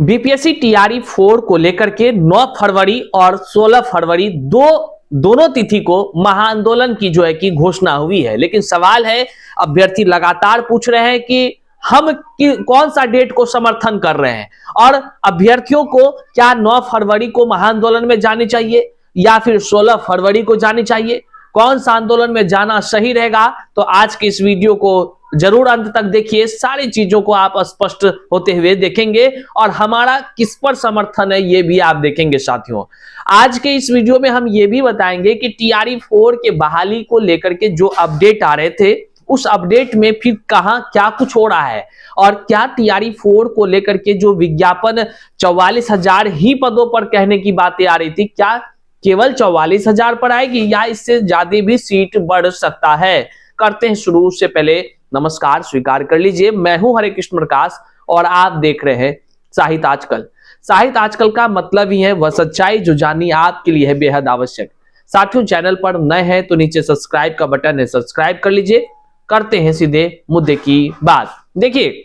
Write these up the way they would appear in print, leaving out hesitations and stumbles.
BPSC TRE 4 को लेकर के 9 फरवरी और 16 फरवरी दोनों तिथि को महाआंदोलन की जो है कि घोषणा हुई है। लेकिन सवाल है, अभ्यर्थी लगातार पूछ रहे हैं कि हम कौन सा डेट को समर्थन कर रहे हैं और अभ्यर्थियों को क्या 9 फरवरी को महाआंदोलन में जानी चाहिए या फिर 16 फरवरी को जानी चाहिए, कौन सा आंदोलन में जाना सही रहेगा। तो आज के इस वीडियो को जरूर अंत तक देखिए, सारी चीजों को आप स्पष्ट होते हुए देखेंगे और हमारा किस पर समर्थन है ये भी आप देखेंगे। साथियों, आज के इस वीडियो में हम ये भी बताएंगे कि टीआरई 4 के बहाली को लेकर के जो अपडेट आ रहे थे, उस अपडेट में फिर कहां क्या कुछ हो रहा है और क्या टीआरई 4 को लेकर के जो विज्ञापन 44,000 ही पदों पर कहने की बातें आ रही थी, क्या केवल 44,000 पर आएगी या इससे ज्यादा भी सीट बढ़ सकता है। करते हैं शुरू। से पहले नमस्कार स्वीकार कर लीजिए, मैं हूं हरे कृष्ण प्रकाश और आप देख रहे हैं साहित्य आजकल। साहित्य आजकल का मतलब ही है वह सच्चाई जो जाननी आपके लिए है बेहद आवश्यक। साथियों, चैनल पर नए हैं तो नीचे सब्सक्राइब का बटन है, सब्सक्राइब कर लीजिए। करते हैं सीधे मुद्दे की बात। देखिए,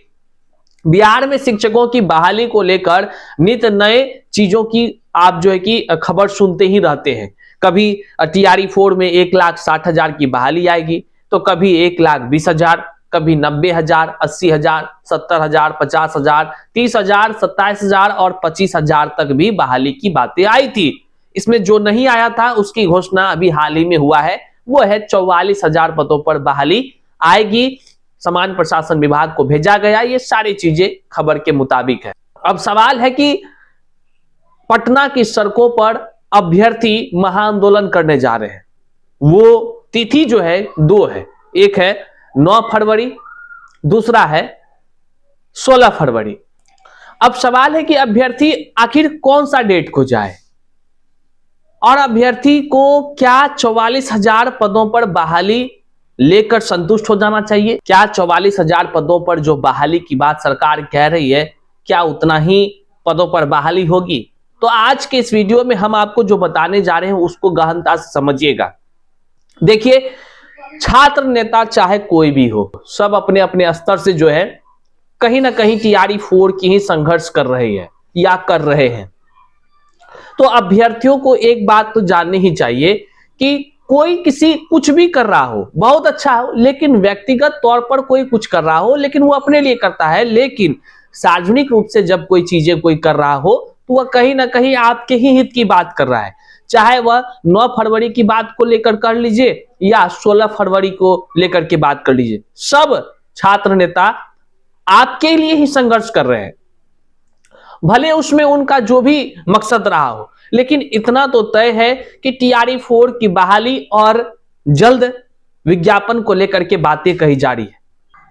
बिहार में शिक्षकों की बहाली को लेकर नित नए चीजों की आप जो है कि खबर सुनते ही रहते हैं। कभी टीआरई 4 में 1,60,000 की बहाली आएगी तो कभी 1,20,000, कभी 90,000, 80,000, 70,000, 50,000, 30,000, 27,000 और 25,000 तक भी बहाली की बातें आई थी। इसमें जो नहीं आया था उसकी घोषणा अभी हाल ही में हुआ है, वो है 44,000 पदों पर बहाली आएगी। समान प्रशासन विभाग को भेजा गया, ये सारी चीजें खबर के मुताबिक है। अब सवाल है कि पटना की सड़कों पर अभ्यर्थी महाआंदोलन करने जा रहे हैं, वो तिथि जो है 2 है, एक है 9 फरवरी, दूसरा है 16 फरवरी। अब सवाल है कि अभ्यर्थी आखिर कौन सा डेट को जाए और अभ्यर्थी को क्या 44,000 पदों पर बहाली लेकर संतुष्ट हो जाना चाहिए। क्या 44,000 पदों पर जो बहाली की बात सरकार कह रही है, क्या उतना ही पदों पर बहाली होगी। तो आज के इस वीडियो में हम आपको जो बताने जा रहे हैं उसको गहनता से समझिएगा। देखिए, छात्र नेता चाहे कोई भी हो, सब अपने अपने स्तर से जो है कहीं ना कहीं टीआरई 4 की ही संघर्ष कर रहे हैं या कर रहे हैं। तो अभ्यर्थियों को एक बात तो जाननी ही चाहिए कि कोई किसी कुछ भी कर रहा हो, बहुत अच्छा हो, लेकिन व्यक्तिगत तौर पर कोई कुछ कर रहा हो लेकिन वो अपने लिए करता है, लेकिन सार्वजनिक रूप से जब कोई चीजें कोई कर रहा हो तो वह कहीं ना कहीं आपके ही हित की बात कर रहा है। चाहे वह 9 फरवरी की बात को लेकर कर लीजिए या 16 फरवरी को लेकर के बात कर लीजिए, सब छात्र नेता आपके लिए ही संघर्ष कर रहे हैं, भले उसमें उनका जो भी मकसद रहा हो। लेकिन इतना तो तय है कि टीआरई 4 की बहाली और जल्द विज्ञापन को लेकर के बातें कही जा रही है।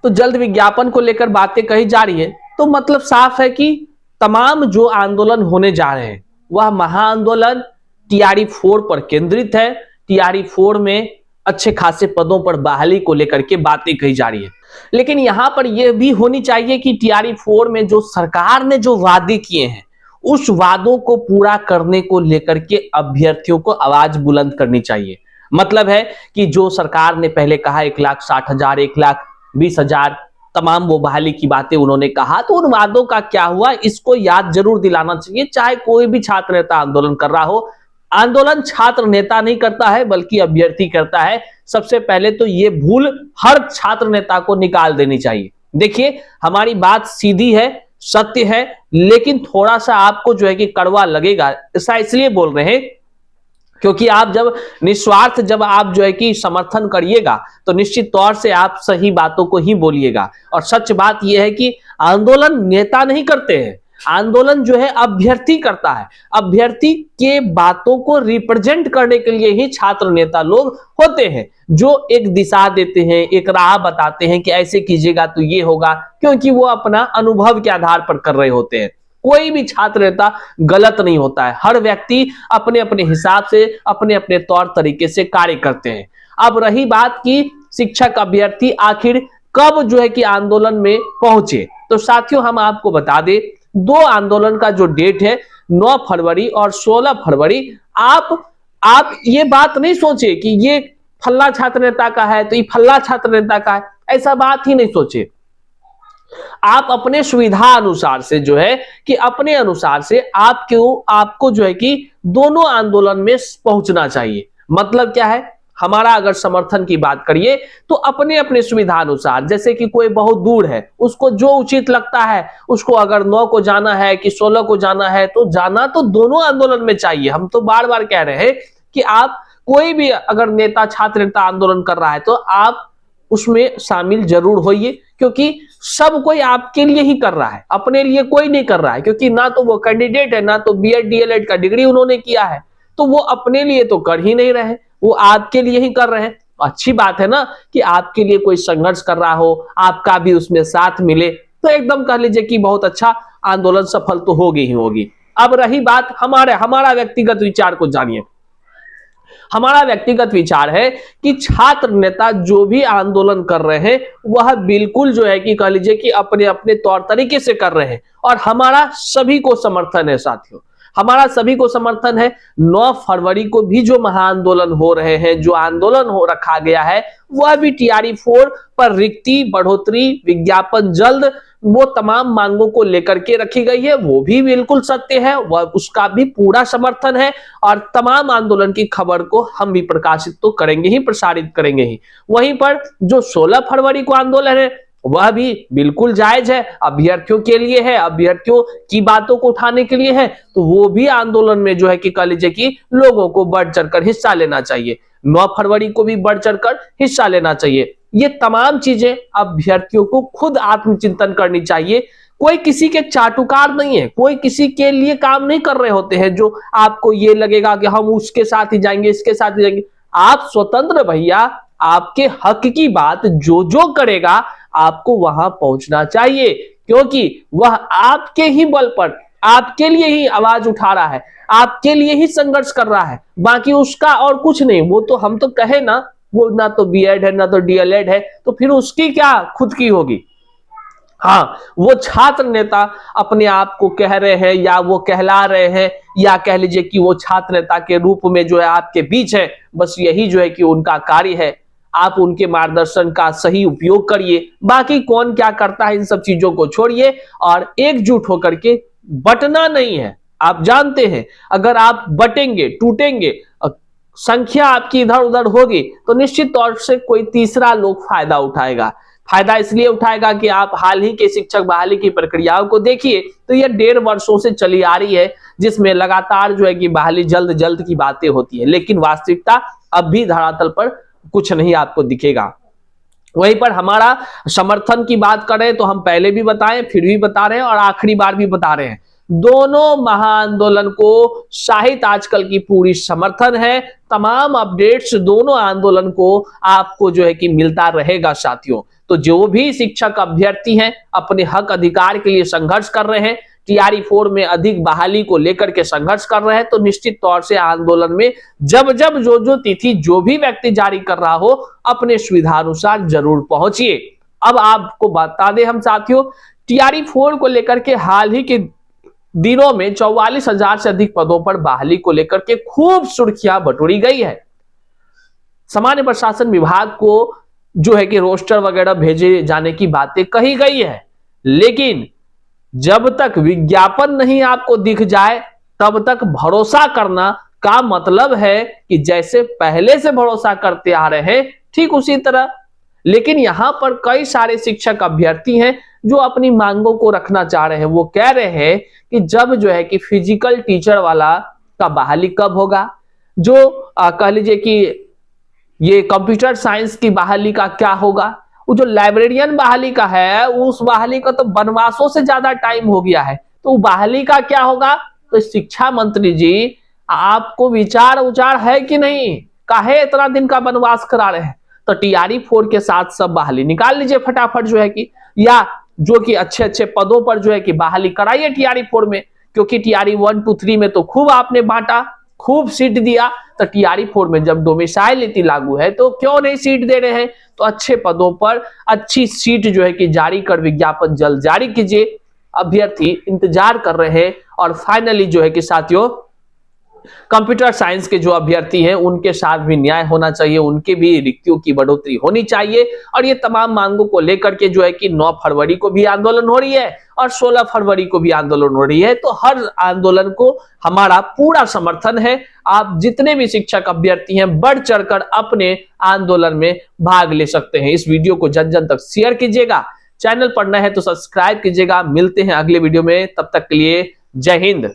तो जल्द विज्ञापन को लेकर बातें कही जा रही है तो मतलब साफ है कि तमाम जो आंदोलन होने जा रहे हैं वह महाआंदोलन टीआरई 4 पर केंद्रित है। टीआरई 4 में अच्छे खासे पदों पर बहाली को लेकर के बातें कही जा रही है। लेकिन यहां पर यह भी होनी चाहिए कि टीआरई 4 में जो सरकार ने जो वादे किए हैं उस वादों को पूरा करने को लेकर के अभ्यर्थियों को आवाज बुलंद करनी चाहिए। मतलब है कि जो सरकार ने पहले कहा 1,60,000, 1,20,000 तमाम वो बहाली की बातें उन्होंने कहा, तो उन वादों का क्या हुआ इसको याद जरूर दिलाना चाहिए। चाहे कोई भी छात्र नेता आंदोलन कर रहा हो, आंदोलन छात्र नेता नहीं करता है बल्कि अभ्यर्थी करता है। सबसे पहले तो ये भूल हर छात्र नेता को निकाल देनी चाहिए। देखिए, हमारी बात सीधी है, सत्य है, लेकिन थोड़ा सा आपको जो है कि कड़वा लगेगा। ऐसा इसलिए बोल रहे हैं क्योंकि आप जब निस्वार्थ जब आप जो है कि समर्थन करिएगा तो निश्चित तौर से आप सही बातों को ही बोलिएगा। और सच बात यह है कि आंदोलन नेता नहीं करते हैं, आंदोलन जो है अभ्यर्थी करता है। अभ्यर्थी के बातों को रिप्रेजेंट करने के लिए ही छात्र नेता लोग होते हैं, जो एक दिशा देते हैं, एक राह बताते हैं कि ऐसे कीजिएगा तो ये होगा, क्योंकि वो अपना अनुभव के आधार पर कर रहे होते हैं। कोई भी छात्र नेता गलत नहीं होता है, हर व्यक्ति अपने अपने हिसाब से अपने अपने तौर तरीके से कार्य करते हैं। अब रही बात कि शिक्षक अभ्यर्थी आखिर कब जो है कि आंदोलन में पहुंचे, तो साथियों हम आपको बता दें 2 आंदोलन का जो डेट है 9 फरवरी और 16 फरवरी। आप ये बात नहीं सोचे कि ये फल्ला छात्र नेता का है तो ये फल्ला छात्र नेता का है, ऐसा बात ही नहीं सोचे। आप अपने सुविधा अनुसार से जो है कि अपने अनुसार से आपको जो है कि दोनों आंदोलन में पहुंचना चाहिए। मतलब क्या है, हमारा अगर समर्थन की बात करिए तो अपने अपने सुविधा अनुसार, जैसे कि कोई बहुत दूर है, उसको जो उचित लगता है, उसको अगर 9 को जाना है कि 16 को जाना है, तो जाना तो दोनों आंदोलन में चाहिए। हम तो बार बार कह रहे हैं कि आप कोई भी अगर नेता छात्र नेता आंदोलन कर रहा है तो आप उसमें शामिल जरूर होइए, क्योंकि सब कोई आपके लिए ही कर रहा है, अपने लिए कोई नहीं कर रहा है। क्योंकि ना तो वो कैंडिडेट है, ना तो बीएड डीएलएड का डिग्री उन्होंने किया है, तो वो अपने लिए तो कर ही नहीं रहे, वो आपके लिए ही कर रहे हैं। अच्छी बात है ना कि आपके लिए कोई संघर्ष कर रहा हो, आपका भी उसमें साथ मिले, तो एकदम कह लीजिए कि बहुत अच्छा आंदोलन सफल तो होगी ही होगी। अब रही बात हमारा व्यक्तिगत विचार को जानिए। हमारा व्यक्तिगत विचार है कि छात्र नेता जो भी आंदोलन कर रहे हैं वह बिल्कुल जो है कि कह लीजिए कि अपने अपने तौर तरीके से कर रहे हैं, और हमारा सभी को समर्थन है साथियों, हमारा सभी को समर्थन है। 9 फरवरी को भी जो महाआंदोलन हो रहे हैं, जो आंदोलन हो रखा गया है, वह भी टीआरई 4 पर रिक्ति, बढ़ोतरी, विज्ञापन जल्द, वो तमाम मांगों को लेकर के रखी गई है, वो भी बिल्कुल सत्य है, वह उसका भी पूरा समर्थन है। और तमाम आंदोलन की खबर को हम भी प्रकाशित तो करेंगे ही, प्रसारित करेंगे ही। वहीं पर जो 16 फरवरी को आंदोलन है वह भी बिल्कुल जायज है, अभ्यर्थियों के लिए है, अभ्यर्थियों की बातों को उठाने के लिए है, तो वो भी आंदोलन में जो है कि कह लीजिए कि लोगों को बढ़ चढ़कर हिस्सा लेना चाहिए। 9 फरवरी को भी बढ़ चढ़कर हिस्सा लेना चाहिए। ये तमाम चीजें अभ्यर्थियों को खुद आत्मचिंतन करनी चाहिए। कोई किसी के चाटुकार नहीं है, कोई किसी के लिए काम नहीं कर रहे होते हैं जो आपको ये लगेगा कि हम उसके साथ ही जाएंगे, इसके साथ ही जाएंगे। आप स्वतंत्र भैया, आपके हक की बात जो जो करेगा आपको वहां पहुंचना चाहिए, क्योंकि वह आपके ही बल पर, आपके लिए ही आवाज उठा रहा है, आपके लिए ही संघर्ष कर रहा है, बाकी उसका और कुछ नहीं। वो तो हम तो कहे ना, वो ना तो बीएड है ना तो डीएलएड है, तो फिर उसकी क्या खुद की होगी। हाँ, वो छात्र नेता अपने आप को कह रहे हैं या वो कहला रहे हैं, या कह लीजिए कि वो छात्र नेता के रूप में जो है आपके बीच है, बस यही जो है कि उनका कार्य है। आप उनके मार्गदर्शन का सही उपयोग करिए, बाकी कौन क्या करता है इन सब चीजों को छोड़िए, और एकजुट होकर के बटना नहीं है। आप जानते हैं अगर आप बटेंगे, टूटेंगे, संख्या आपकी इधर उधर होगी, तो निश्चित तौर से कोई तीसरा लोग फायदा उठाएगा। फायदा इसलिए उठाएगा कि आप हाल ही के शिक्षक बहाली की प्रक्रियाओं को देखिए, तो यह 1.5 वर्षों से चली आ रही है, जिसमें लगातार जो है कि बहाली जल्द जल्द की बातें होती है, लेकिन वास्तविकता अब भी धरातल पर कुछ नहीं आपको दिखेगा। वहीं पर हमारा समर्थन की बात करें तो हम पहले भी बताएं, फिर भी बता रहे हैं और आखिरी बार भी बता रहे हैं, दोनों महाआंदोलन को शाहिद आजकल की पूरी समर्थन है। तमाम अपडेट्स दोनों आंदोलन को आपको जो है कि मिलता रहेगा साथियों। तो जो भी शिक्षक अभ्यर्थी हैं, अपने हक अधिकार के लिए संघर्ष कर रहे हैं, टीआरई 4 में अधिक बहाली को लेकर के संघर्ष कर रहे हैं, तो निश्चित तौर से आंदोलन में जब जब जो तिथि जो भी व्यक्ति जारी कर रहा हो, अपने सुविधानुसार जरूर पहुंचिए। अब आपको बता दें हम साथियों, टीआरई 4 को लेकर के हाल ही के दिनों में 44,000 से अधिक पदों पर बहाली को लेकर के खूब सुर्खियां बटोरी गई है। सामान्य प्रशासन विभाग को जो है कि रोस्टर वगैरह भेजे जाने की बातें कही गई है, लेकिन जब तक विज्ञापन नहीं आपको दिख जाए तब तक भरोसा करना का मतलब है कि जैसे पहले से भरोसा करते आ रहे हैं ठीक उसी तरह। लेकिन यहां पर कई सारे शिक्षक अभ्यर्थी हैं जो अपनी मांगों को रखना चाह रहे हैं। वो कह रहे हैं कि जब जो है कि फिजिकल टीचर वाला का बहाली कब होगा, जो कह लीजिए कि ये कंप्यूटर साइंस की बहाली का क्या होगा, वो जो लाइब्रेरियन बहाली का है उस बहाली का तो वनवासों से ज्यादा टाइम हो गया है, तो बहाली का क्या होगा। तो शिक्षा मंत्री जी, आपको विचार उचार है कि नहीं, काहे इतना दिन का वनवास करा रहे हैं। तो टीआरई 4 के साथ सब बहाली निकाल लीजिए फटाफट जो है कि, या जो कि अच्छे अच्छे पदों पर जो है कि बहाली कराइए टीआरई 4 में, क्योंकि टीआरई 1, 2, 3 में तो खूब आपने बांटा, खूब सीट दिया, तो टीआरई 4 में जब डोमिसाइल नीति लागू है तो क्यों नहीं सीट दे रहे हैं। तो अच्छे पदों पर अच्छी सीट जो है कि जारी कर विज्ञापन जल्द जारी कीजिए। अभ्यर्थी इंतजार कर रहे हैं और फाइनली जो है कि साथियों कंप्यूटर साइंस के जो अभ्यर्थी हैं उनके साथ भी न्याय होना चाहिए, उनके भी रिक्तियों की बढ़ोतरी होनी चाहिए। और ये तमाम मांगों को लेकर के जो है कि 9 फरवरी को भी आंदोलन हो रही है और 16 फरवरी को भी आंदोलन हो रही है। तो हर आंदोलन को हमारा पूरा समर्थन है। आप जितने भी शिक्षक अभ्यर्थी हैं बढ़ चढ़कर अपने आंदोलन में भाग ले सकते हैं। इस वीडियो को जन जन तक शेयर कीजिएगा, चैनल पर नए हैं तो सब्सक्राइब कीजिएगा। मिलते हैं अगले वीडियो में, तब तक के लिए जय हिंद।